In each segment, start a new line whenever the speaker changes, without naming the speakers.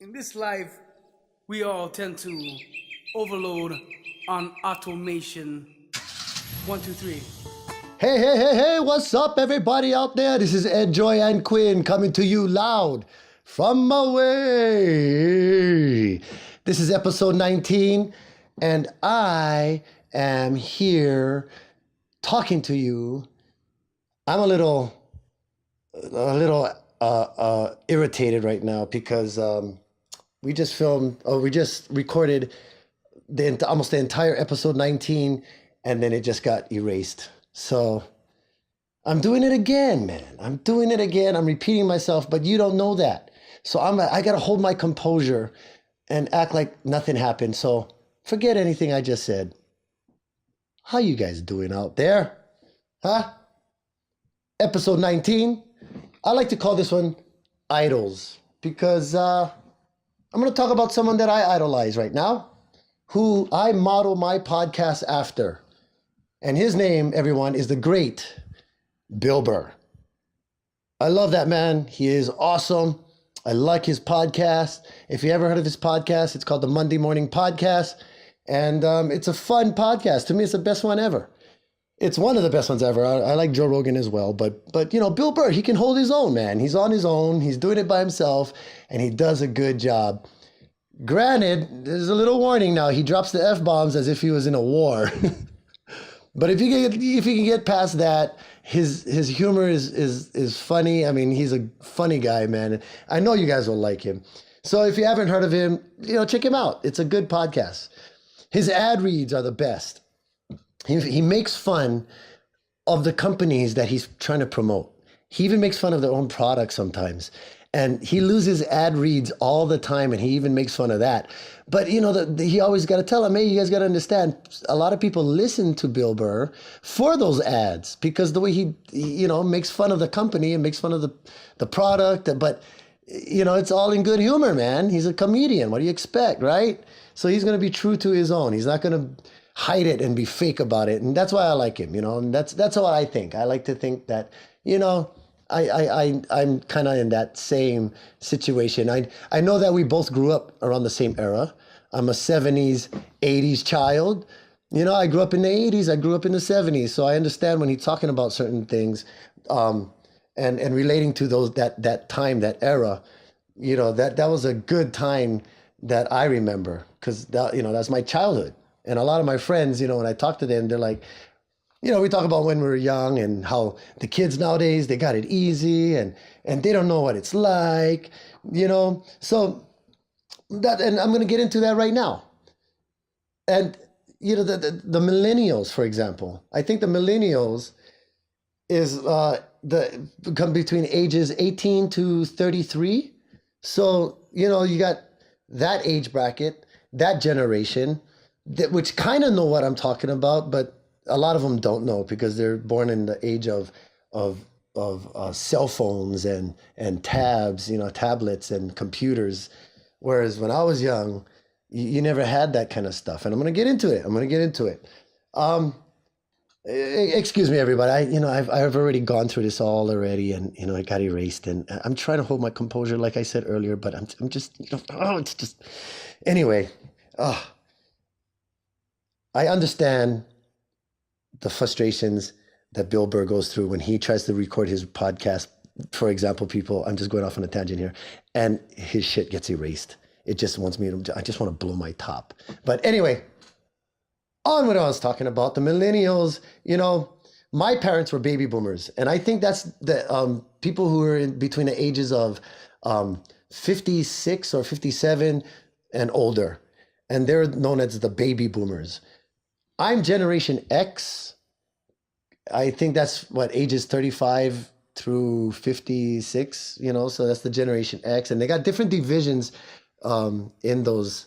In this life, we all tend to overload on automation. One, two, three.
Hey, hey, hey, hey, what's up, everybody out there? This is Ed, Joy, and Quinn coming to you loud from Maui. This is episode 19, and I am here talking to you. I'm a little irritated right now because we just recorded almost the entire episode 19, and then it just got erased. So I'm doing it again, man. I'm doing it again. I'm repeating myself, but you don't know that. So I got to hold my composure and act like nothing happened. So forget anything I just said. How you guys doing out there? Huh? Episode 19. I like to call this one Idols because I'm going to talk about someone that I idolize right now, who I model my podcast after. And his name, everyone, is the great Bill Burr. I love that man. He is awesome. I like his podcast. If you ever heard of his podcast, it's called the Monday Morning Podcast. And it's a fun podcast. To me, it's the best one ever. It's one of the best ones ever. I like Joe Rogan as well. But you know, Bill Burr, he can hold his own, man. He's on his own. He's doing it by himself. And he does a good job. Granted, there's a little warning now. He drops the F-bombs as if he was in a war. But if you can get past that, his humor is funny. I mean, he's a funny guy, man. I know you guys will like him. So if you haven't heard of him, check him out. It's a good podcast. His ad reads are the best. He makes fun of the companies that he's trying to promote. He even makes fun of their own products sometimes. And he loses ad reads all the time, and he even makes fun of that. But, he always got to tell them, hey, you guys got to understand, a lot of people listen to Bill Burr for those ads because the way he makes fun of the company and makes fun of the product. But, it's all in good humor, man. He's a comedian. What do you expect, right? So he's going to be true to his own. He's not going to hide it and be fake about it. And that's why I like him, and that's what I think. I like to think that, I'm kind of in that same situation. I know that we both grew up around the same era. I'm a 70s, 80s child. I grew up in the 80s. I grew up in the 70s. So I understand when he's talking about certain things and relating to that time, that era, that was a good time that I remember because that's my childhood. And a lot of my friends, when I talk to them, they're like, we talk about when we were young and how the kids nowadays, they got it easy and they don't know what it's like, So and I'm going to get into that right now. And, the millennials, for example, I think the millennials is come between ages 18 to 33. So, you got that age bracket, that generation, which kind of know what I'm talking about, but a lot of them don't know because they're born in the age of cell phones and tabs, tablets and computers. Whereas when I was young, you never had that kind of stuff. And I'm going to get into it. Excuse me, everybody. I've already gone through this all already, and it got erased. And I'm trying to hold my composure, like I said earlier, but I'm just, it's just anyway. I understand the frustrations that Bill Burr goes through when he tries to record his podcast. For example, people, I'm just going off on a tangent here, and his shit gets erased. It just wants I just want to blow my top. But anyway, on what I was talking about, the millennials, my parents were baby boomers. And I think that's the people who are in between the ages of 56 or 57 and older. And they're known as the baby boomers. I'm Generation X. I think that's ages 35 through 56, so that's the Generation X. And they got different divisions in those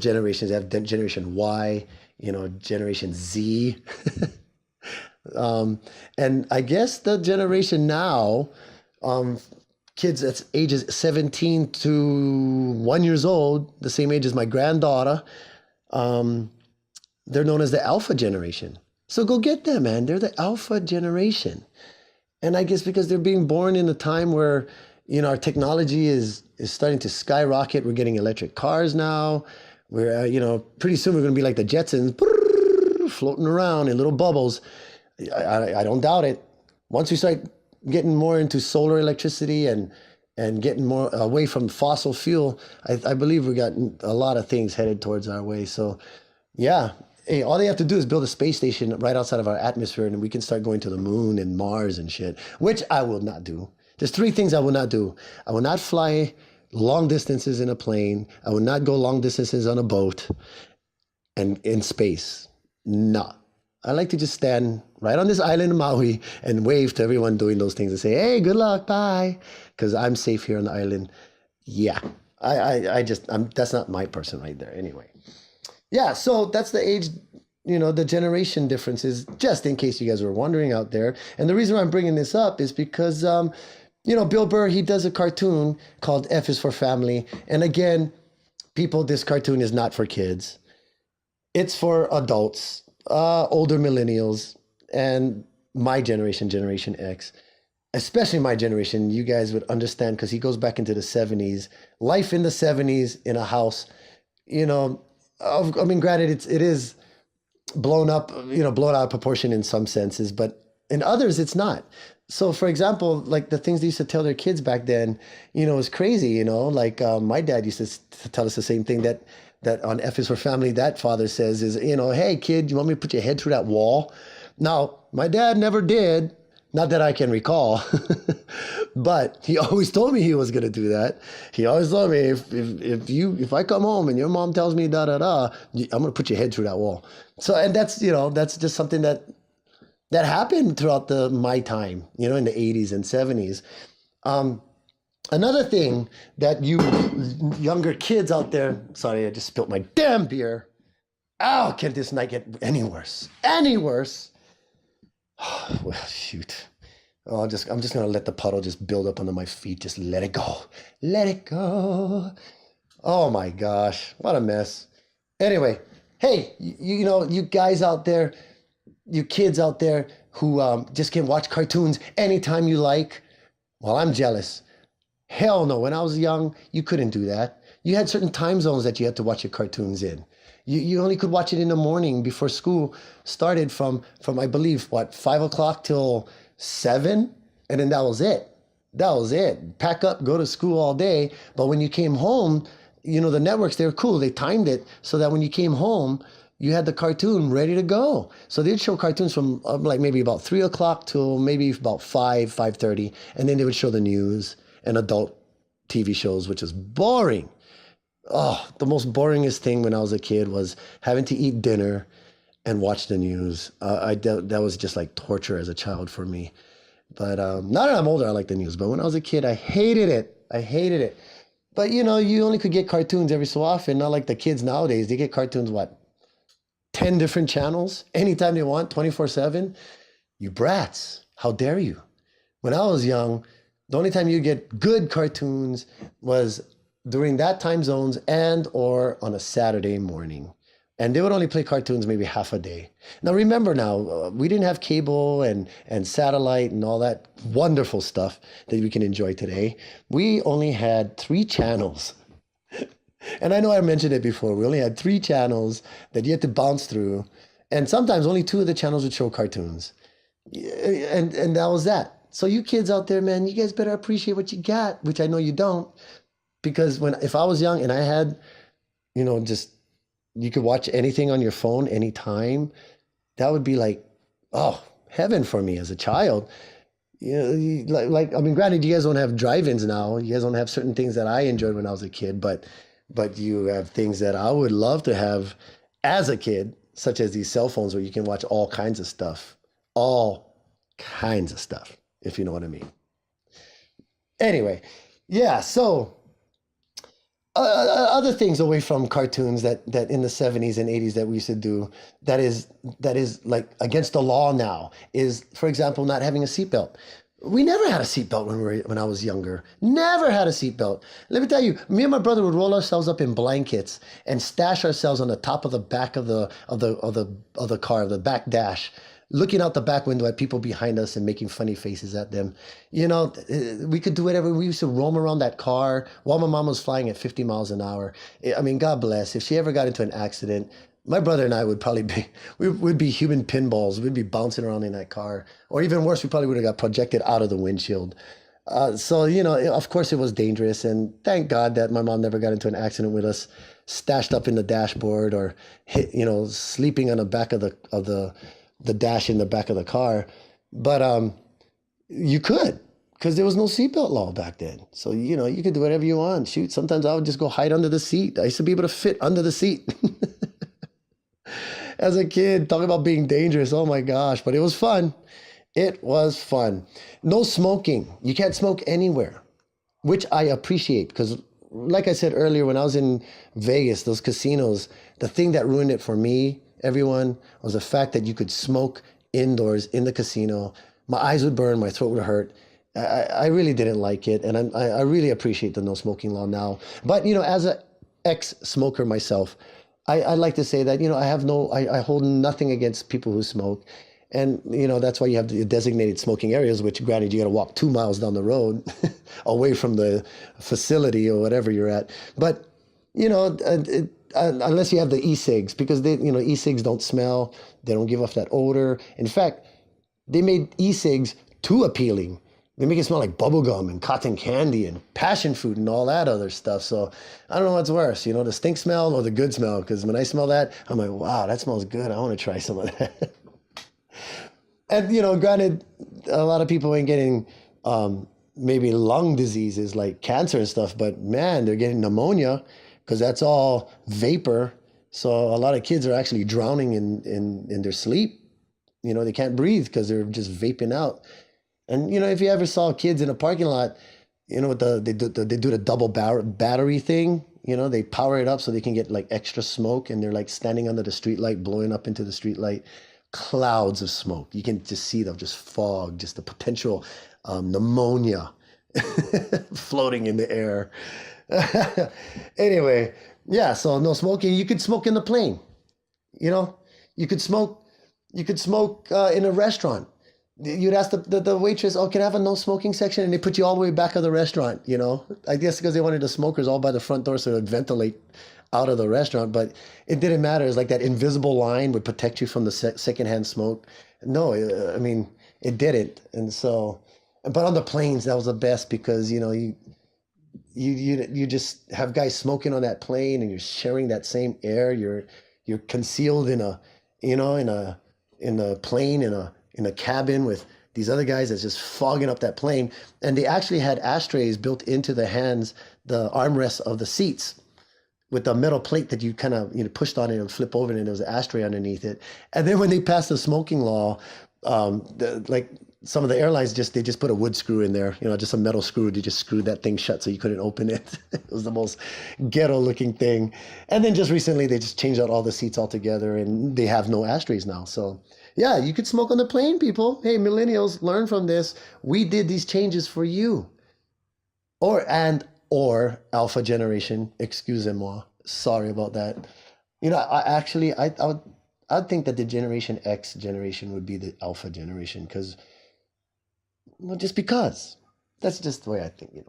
generations. They have Generation Y, Generation Z. And I guess the generation now, kids that's ages 17 to 1 years old, the same age as my granddaughter, they're known as the Alpha generation. So go get them, man. They're the Alpha generation. And I guess because they're being born in a time where, Our technology is starting to skyrocket. We're getting electric cars now. We're, pretty soon we're going to be like the Jetsons, floating around in little bubbles. I don't doubt it. Once we start getting more into solar electricity and getting more away from fossil fuel, I believe we got a lot of things headed towards our way. So, yeah. Hey, all they have to do is build a space station right outside of our atmosphere, and we can start going to the moon and Mars and shit, which I will not do. There's 3 things I will not do. I will not fly long distances in a plane. I will not go long distances on a boat and in space. No. I like to just stand right on this island of Maui and wave to everyone doing those things and say, hey, good luck, bye. Because I'm safe here on the island. Yeah. That's not my person right there anyway. Yeah, so that's the age, the generation differences, just in case you guys were wondering out there. And the reason why I'm bringing this up is because, Bill Burr, he does a cartoon called F is for Family. And again, people, this cartoon is not for kids. It's for adults, older millennials, and my generation, Generation X. Especially my generation, you guys would understand because he goes back into the 70s. Life in the 70s in a house, granted, it is blown up, blown out of proportion in some senses, but in others, it's not. So, for example, like the things they used to tell their kids back then, was crazy, like my dad used to tell us the same thing that on F is for Family, that father says is, hey, kid, you want me to put your head through that wall? Now, my dad never did. Not that I can recall, but he always told me he was going to do that. He always told me, if I come home and your mom tells me I'm going to put your head through that wall. So, and that's just something that happened throughout my time, in the 80s and 70s. Another thing that you younger kids out there, sorry, I just spilt my damn beer. Oh, can this night get any worse? Any worse? Well, shoot. Oh, I'm just going to let the puddle just build up under my feet. Just let it go. Let it go. Oh my gosh. What a mess. Anyway, hey, you guys out there, you kids out there who just can watch cartoons anytime you like. Well, I'm jealous. Hell no. When I was young, you couldn't do that. You had certain time zones that you had to watch your cartoons in. You only could watch it in the morning before school started from I believe, 5 o'clock till 7? And then that was it. That was it. Pack up, go to school all day. But when you came home, the networks, they were cool. They timed it so that when you came home, you had the cartoon ready to go. So they'd show cartoons from like maybe about 3 o'clock till maybe about 5:30. And then they would show the news and adult TV shows, which is boring. Oh, the most boringest thing when I was a kid was having to eat dinner and watch the news. That was just like torture as a child for me. But now that I'm older, I like the news. But when I was a kid, I hated it. I hated it. But, you only could get cartoons every so often. Not like the kids nowadays. They get cartoons, 10 different channels? Anytime they want, 24/7? You brats. How dare you? When I was young, the only time you get good cartoons was during that time zones and or on a Saturday morning. And they would only play cartoons maybe half a day. Now, remember we didn't have cable and satellite and all that wonderful stuff that we can enjoy today. We only had 3 channels. And I know I mentioned it before. We only had 3 channels that you had to bounce through. And sometimes only 2 of the channels would show cartoons. And that was that. So you kids out there, man, you guys better appreciate what you got, which I know you don't. Because if I was young and I had, just, you could watch anything on your phone anytime, that would be like, oh, heaven for me as a child. Granted, you guys don't have drive-ins now. You guys don't have certain things that I enjoyed when I was a kid, but you have things that I would love to have as a kid, such as these cell phones where you can watch all kinds of stuff. All kinds of stuff, if you know what I mean. Anyway, yeah, so other things away from cartoons that in the 70s and 80s that we used to do that is like against the law now is, for example, not having a seatbelt. We never had a seatbelt when I was younger. Never had a seatbelt. Let me tell you, me and my brother would roll ourselves up in blankets and stash ourselves on the top of the back of the car, the back dash, looking out the back window at people behind us and making funny faces at them. We could do whatever. We used to roam around that car while my mom was flying at 50 miles an hour. I mean, God bless. If she ever got into an accident, my brother and I would probably be, we would be human pinballs. We'd be bouncing around in that car. Or even worse, we probably would have got projected out of the windshield. Of course it was dangerous. And thank God that my mom never got into an accident with us stashed up in the dashboard or hit, sleeping on the back of the dash in the back of the car. But you could, because there was no seatbelt law back then. So, you could do whatever you want. Shoot, sometimes I would just go hide under the seat. I used to be able to fit under the seat. As a kid, talking about being dangerous. Oh my gosh, but it was fun. It was fun. No smoking. You can't smoke anywhere, which I appreciate because, like I said earlier, when I was in Vegas, those casinos, the thing that ruined it for me, everyone, was the fact that you could smoke indoors in the casino. My eyes would burn, my throat would hurt. I really didn't like it, and I really appreciate the no smoking law now. But, as an ex-smoker myself, I like to say that, I hold nothing against people who smoke. And, that's why you have the designated smoking areas, which granted, you got to walk 2 miles down the road away from the facility or whatever you're at. But, unless you have the e-cigs, because e-cigs don't smell, they don't give off that odor. In fact, they made e-cigs too appealing. They make it smell like bubblegum and cotton candy and passion fruit and all that other stuff. So I don't know what's worse, the stink smell or the good smell. Because when I smell that, I'm like, wow, that smells good. I want to try some of that. And, granted, a lot of people ain't getting maybe lung diseases like cancer and stuff. But, man, they're getting pneumonia because that's all vapor. So a lot of kids are actually drowning in their sleep. They can't breathe because they're just vaping out. And, if you ever saw kids in a parking lot, they do the double battery thing. They power it up so they can get like extra smoke, and they're like standing under the street light, blowing up into the street light, clouds of smoke. You can just see them, just fog, just the potential pneumonia floating in the air. Anyway, yeah, so no smoking. You could smoke in the plane. You could smoke in a restaurant. You'd ask the waitress, oh, can I have a no smoking section? And they put you all the way back of the restaurant, I guess because they wanted the smokers all by the front door so it would ventilate out of the restaurant. But it didn't matter. It's like that invisible line would protect you from the secondhand smoke. No, I mean, it didn't. And so, but on the planes, that was the best because, you just have guys smoking on that plane and you're sharing that same air. You're concealed in a plane, in a cabin with these other guys that's just fogging up that plane. And they actually had ashtrays built into the armrests of the seats with a metal plate that you kind of, pushed on it and flip over, and there was an ashtray underneath it. And then when they passed the smoking law, like some of the airlines they just put a wood screw in there, just a metal screw. They just screwed that thing shut so you couldn't open it. It was the most ghetto looking thing. And then just recently they just changed out all the seats altogether and they have no ashtrays now. So yeah, you could smoke on the plane, people. Hey, millennials, learn from this. We did these changes for you. Or alpha generation, excusez-moi. Sorry about that. I'd think that the Generation X generation would be the alpha generation just because. That's just the way I think,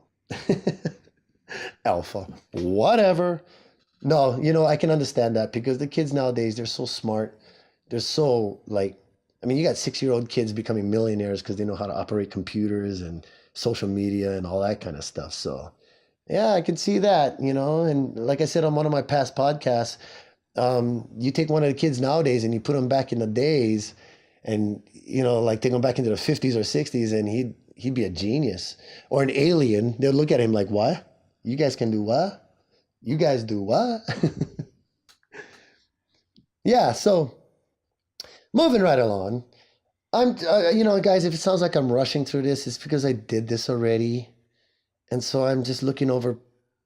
Alpha, whatever. No, I can understand that because the kids nowadays, they're so smart. They're so you got 6-year-old kids becoming millionaires because they know how to operate computers and social media and all that kind of stuff. So yeah, I can see that, and like I said on one of my past podcasts, you take one of the kids nowadays and you put them back in the days and, take them back into the 50s or 60s and he'd be a genius or an alien. They'll look at him like, what? You guys can do what? You guys do what? Yeah. So moving right along, I'm, guys, if it sounds like I'm rushing through this, it's because I did this already. And so I'm just looking over,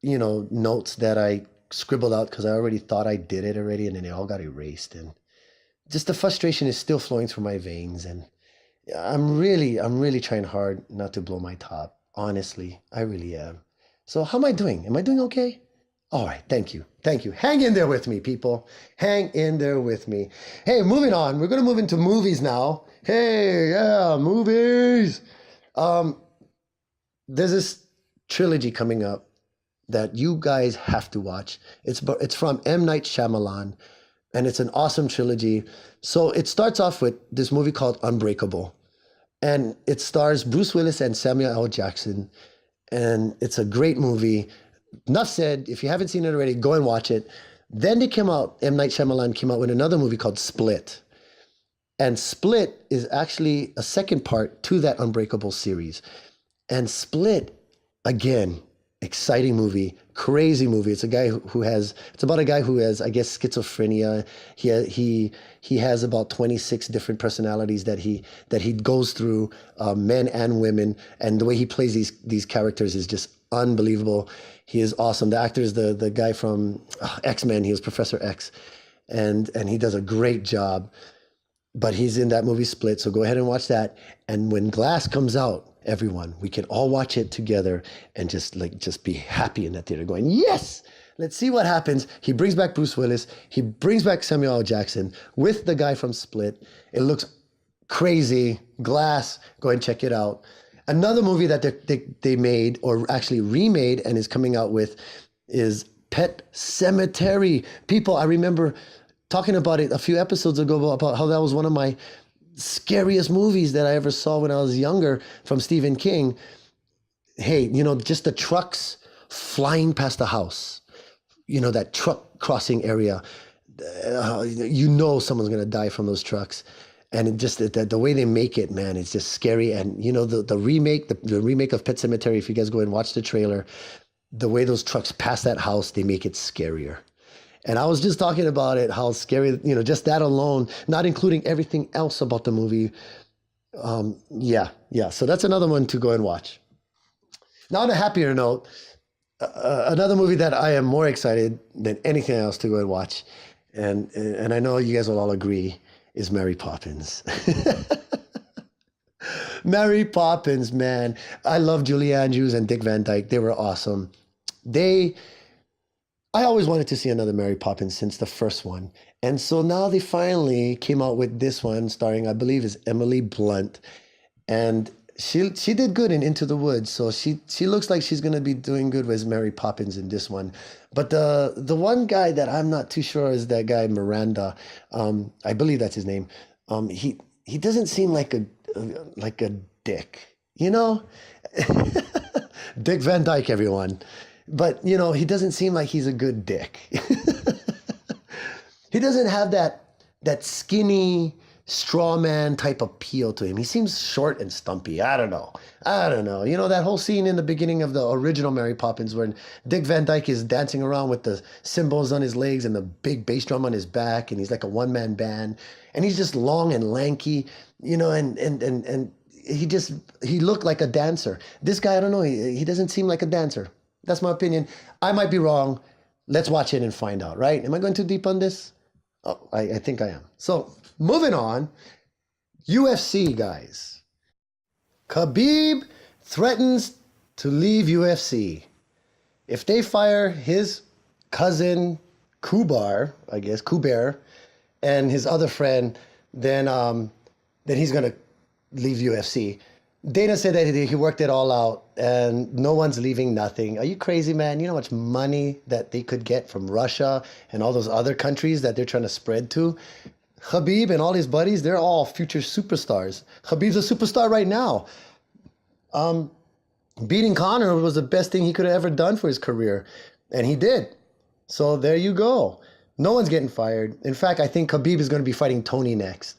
notes that I scribbled out because I already thought I did it already. And then they all got erased. And just the frustration is still flowing through my veins. And I'm really trying hard not to blow my top. Honestly, I really am. So how am I doing? Am I doing okay? All right, thank you. Thank you. Hang in there with me, people. Hang in there with me. Hey, moving on. We're going to move into movies now. Hey, yeah, movies. Um, there's this trilogy coming up that you guys have to watch. It's from M. Night Shyamalan, and it's an awesome trilogy. So it starts off with this movie called Unbreakable, and it stars Bruce Willis and Samuel L. Jackson, and it's a great movie. Enough said. If you haven't seen it already, go and watch it. Then M. Night Shyamalan came out with another movie called Split. And Split is actually a second part to that Unbreakable series. And Split, again, exciting movie, crazy movie. It's about a guy who has, I guess, schizophrenia. He has about 26 different personalities that he goes through, men and women. And the way he plays these characters is just unbelievable. He is awesome. The actor is the guy from X-Men. He was Professor X, and he does a great job. But he's in that movie Split, so go ahead and watch that. And when Glass comes out, everyone, we can all watch it together and just be happy in that theater, going, yes, let's see what happens. He brings back Bruce Willis. He brings back Samuel L. Jackson with the guy from Split. It looks crazy. Glass, go and check it out. Another movie that they made, or actually remade, and is coming out with is Pet Sematary. People, I remember talking about it a few episodes ago about how that was one of my scariest movies that I ever saw when I was younger from Stephen King. Hey, just the trucks flying past the house, that truck crossing area. Someone's going to die from those trucks. And it just the way they make it, man, it's just scary. And the remake of Pet Sematary, if you guys go and watch the trailer, the way those trucks pass that house, they make it scarier. And I was just talking about it, how scary, just that alone, not including everything else about the movie. Yeah. So that's another one to go and watch. Now, on a happier note, another movie that I am more excited than anything else to go and watch, and I know you guys will all agree, is Mary Poppins. Mary Poppins, man. I love Julie Andrews and Dick Van Dyke. They were awesome. I always wanted to see another Mary Poppins since the first one. And so now they finally came out with this one starring, I believe, is Emily Blunt. And she did good in Into the Woods. So she looks like she's going to be doing good with Mary Poppins in this one. But the one guy that I'm not too sure is that guy, Miranda. I believe that's his name. He doesn't seem like a dick, Dick Van Dyke, everyone. But, he doesn't seem like he's a good dick. He doesn't have that skinny straw man type appeal to him. He seems short and stumpy. I don't know. That whole scene in the beginning of the original Mary Poppins when Dick Van Dyke is dancing around with the cymbals on his legs and the big bass drum on his back, and he's like a one-man band, and he's just long and lanky, and he looked like a dancer. This guy, I don't know, he doesn't seem like a dancer. That's my opinion. I might be wrong. Let's watch it and find out, right? Am I going too deep on this? Oh, I think I am. So, moving on. UFC, guys. Khabib threatens to leave UFC. If they fire his cousin, Kubrat, and his other friend, then he's going to leave UFC. Dana said that he worked it all out and no one's leaving nothing. Are you crazy, man? You know how much money that they could get from Russia and all those other countries that they're trying to spread to? Khabib and all his buddies, they're all future superstars. Khabib's a superstar right now. Beating Conor was the best thing he could have ever done for his career. And he did. So there you go. No one's getting fired. In fact, I think Khabib is going to be fighting Tony next.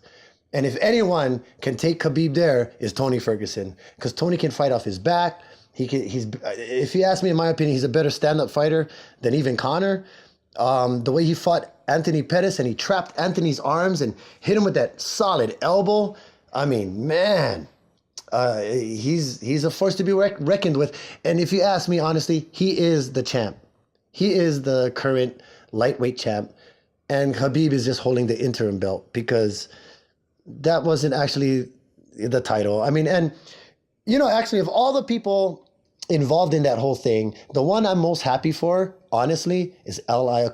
And if anyone can take Khabib there, is Tony Ferguson, because Tony can fight off his back. If you ask me, in my opinion, he's a better stand-up fighter than even Conor. The way he fought Anthony Pettis and he trapped Anthony's arms and hit him with that solid elbow. I mean, man, he's a force to be reckoned with. And if you ask me, honestly, he is the champ. He is the current lightweight champ. And Khabib is just holding the interim belt because that wasn't actually the title. I mean, and, actually, of all the people involved in that whole thing. The one I'm most happy for, honestly, is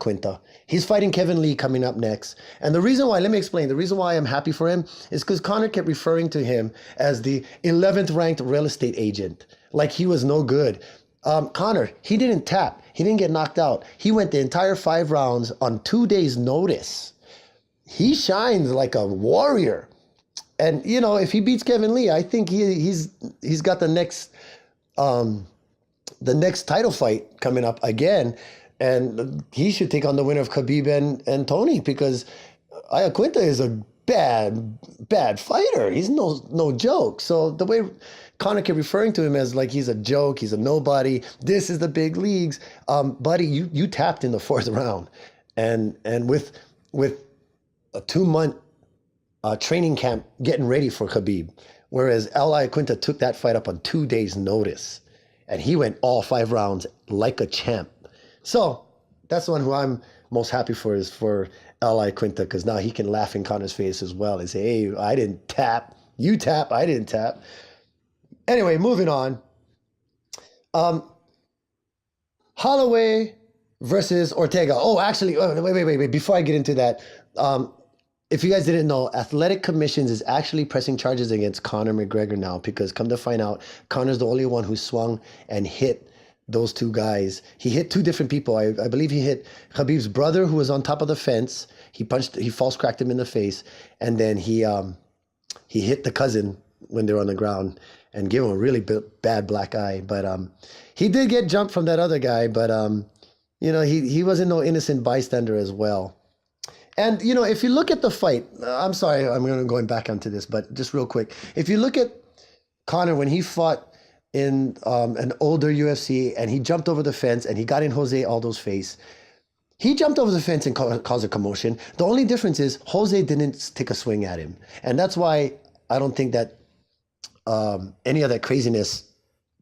Quinta. He's fighting Kevin Lee coming up next. And the reason why, let me explain, the reason why I'm happy for him is because Conor kept referring to him as the 11th ranked real estate agent, like he was no good. Conor, he didn't tap. He didn't get knocked out. He went the entire 5 rounds on 2 days' notice. He shines like a warrior. And, you know, if he beats Kevin Lee, I think he's got the next title fight coming up again, and he should take on the winner of Khabib and Tony, because Iaquinta is a bad fighter. He's no joke. So the way Conor kept referring to him as like he's a joke, he's a nobody, this is the big leagues, buddy, you tapped in the 4th round, and with a 2-month training camp getting ready for Khabib, whereas Iaquinta took that fight up on 2 days' notice. And he went all 5 rounds like a champ. So that's the one who I'm most happy for, is for Iaquinta, because now he can laugh in Conor's face as well and say, hey, I didn't tap. You tap, I didn't tap. Anyway, moving on. Holloway versus Ortega. Oh, actually, wait. Before I get into that, if you guys didn't know, Athletic Commissions is actually pressing charges against Conor McGregor now, because come to find out, Conor's the only one who swung and hit those 2 guys. He hit 2 different people. I believe he hit Khabib's brother, who was on top of the fence. He false cracked him in the face. And then he hit the cousin when they were on the ground and gave him a really bad black eye. But he did get jumped from that other guy. But, you know, he wasn't no innocent bystander as well. And, you know, if you look at the fight, I'm sorry, I'm going back onto this, but just real quick. If you look at Conor when he fought in an older UFC and he jumped over the fence and he got in Jose Aldo's face, he jumped over the fence and caused a commotion. The only difference is Jose didn't take a swing at him. And that's why I don't think that any of that craziness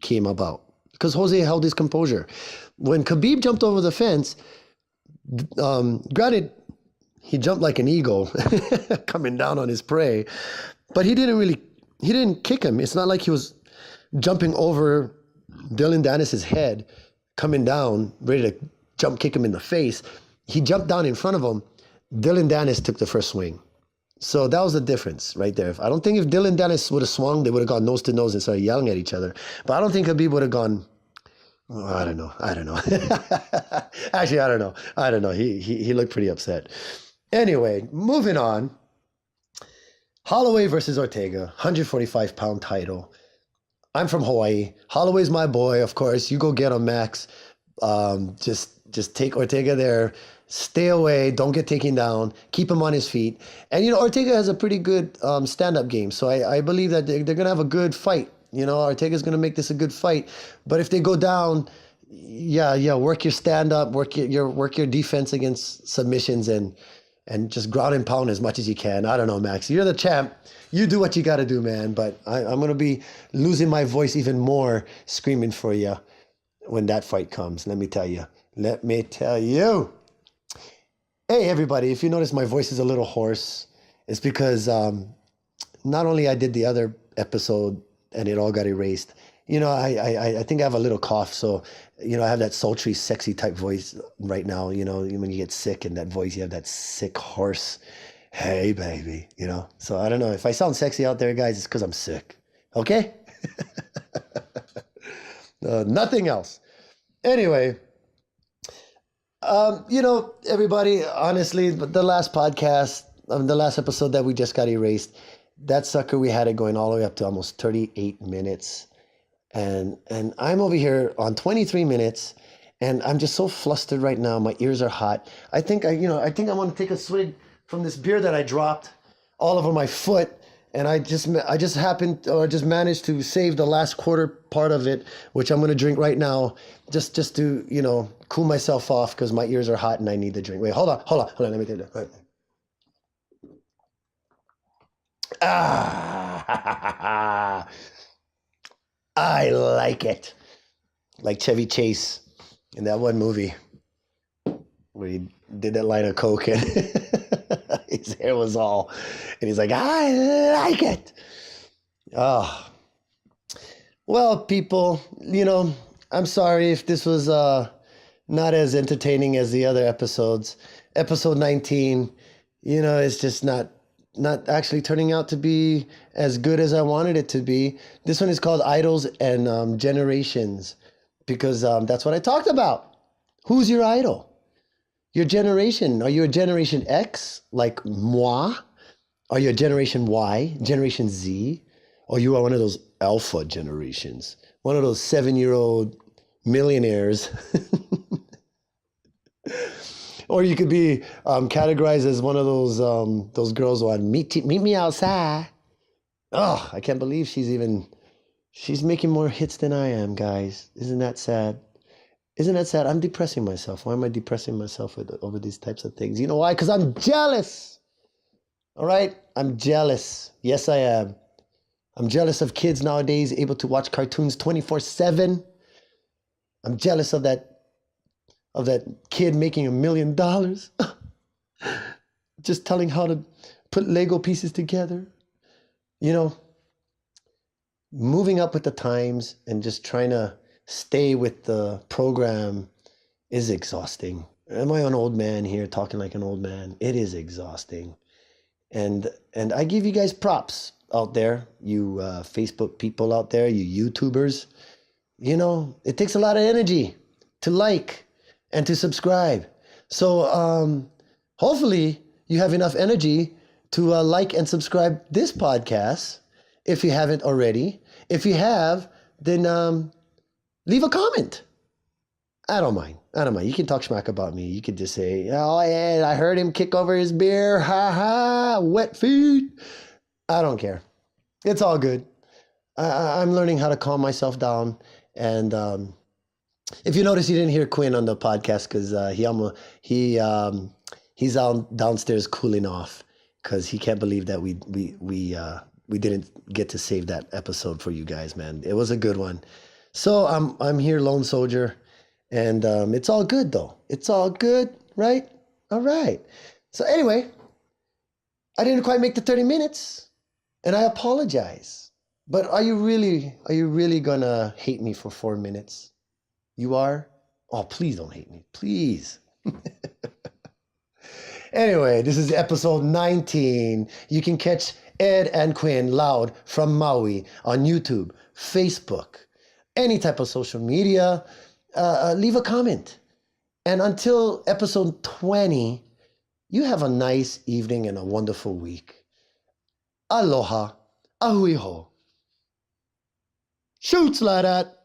came about, because Jose held his composure. When Khabib jumped over the fence, granted, he jumped like an eagle coming down on his prey, but he didn't kick him. It's not like he was jumping over Dylan Dennis's head, coming down, ready to jump kick him in the face. He jumped down in front of him. Dylan Dennis took the first swing. So that was the difference right there. I don't think if Dylan Dennis would have swung, they would have gone nose to nose and started yelling at each other. But I don't think Khabib would have gone, oh, I don't know. Actually, I don't know. He looked pretty upset. Anyway, moving on. Holloway versus Ortega, 145-pound title. I'm from Hawaii. Holloway's my boy, of course. You go get him, Max. Just take Ortega there. Stay away. Don't get taken down. Keep him on his feet. And, you know, Ortega has a pretty good stand-up game. So I believe that they're going to have a good fight. You know, Ortega's going to make this a good fight. But if they go down, yeah, work your stand-up, work your defense against submissions, and just ground and pound as much as you can. I don't know, Max. You're the champ. You do what you got to do, man. But I'm going to be losing my voice even more screaming for you when that fight comes. Let me tell you. Hey, everybody. If you notice my voice is a little hoarse, it's because not only I did the other episode and it all got erased. You know, I think I have a little cough. So, you know, I have that sultry, sexy type voice right now. You know, when you get sick and that voice, you have that sick, hoarse, hey, baby, you know. So I don't know. If I sound sexy out there, guys, it's because I'm sick. Okay? Nothing else. Anyway, you know, everybody, honestly, the last podcast, the last episode that we just got erased, that sucker, we had it going all the way up to almost 38 minutes. And I'm over here on 23 minutes, and I'm just so flustered right now. My ears are hot. I think I want to take a swig from this beer that I dropped all over my foot, and I just managed to save the last quarter part of it, which I'm going to drink right now, just to, you know, cool myself off, because my ears are hot and I need the drink. Wait, hold on. Let me take that. Right. Ah. I like it. Like Chevy Chase in that one movie where he did that line of coke and his hair was all, and he's like, I like it. Oh. Well, people, I'm sorry if this was not as entertaining as the other episodes. Episode 19, it's just not actually turning out to be as good as I wanted it to be. This one is called Idols and Generations because that's what I talked about. Who's your idol? Your generation. Are you a Generation X like moi? Are you a Generation Y, Generation Z? Or you are one of those alpha generations, one of those 7-year-old millionaires. Or you could be categorized as one of those girls who on meet me outside. Oh, I can't believe she's making more hits than I am, guys. Isn't that sad? Isn't that sad? I'm depressing myself. Why am I depressing myself over these types of things? You know why? Because I'm jealous. All right? I'm jealous. Yes, I am. I'm jealous of kids nowadays able to watch cartoons 24/7. I'm jealous of that kid making $1 million. Just telling how to put Lego pieces together. Moving up with the times and just trying to stay with the program is exhausting. Am I an old man here talking like an old man? It is exhausting. And I give you guys props out there, you Facebook people out there, you YouTubers. It takes a lot of energy to like and to subscribe. So hopefully you have enough energy to like and subscribe this podcast if you haven't already. If you have, then leave a comment. I don't mind. You can talk smack about me. You can just say, oh yeah, I heard him kick over his beer. Ha ha, wet feet. I don't care. It's all good. I'm learning how to calm myself down. And if you notice, you didn't hear Quinn on the podcast because he's out downstairs cooling off because he can't believe that we didn't get to save that episode for you guys, man. It was a good one. So I'm here, lone soldier, and it's all good though. It's all good, right? All right. So anyway, I didn't quite make the 30 minutes, and I apologize. But are you really gonna hate me for 4 minutes? You are? Oh, please don't hate me, please. Anyway, this is episode 19. You can catch Ed and Quinn Loud from Maui on YouTube, Facebook, any type of social media. Leave a comment. And until episode 20, you have a nice evening and a wonderful week. Aloha, ahui ho. Shoots like that.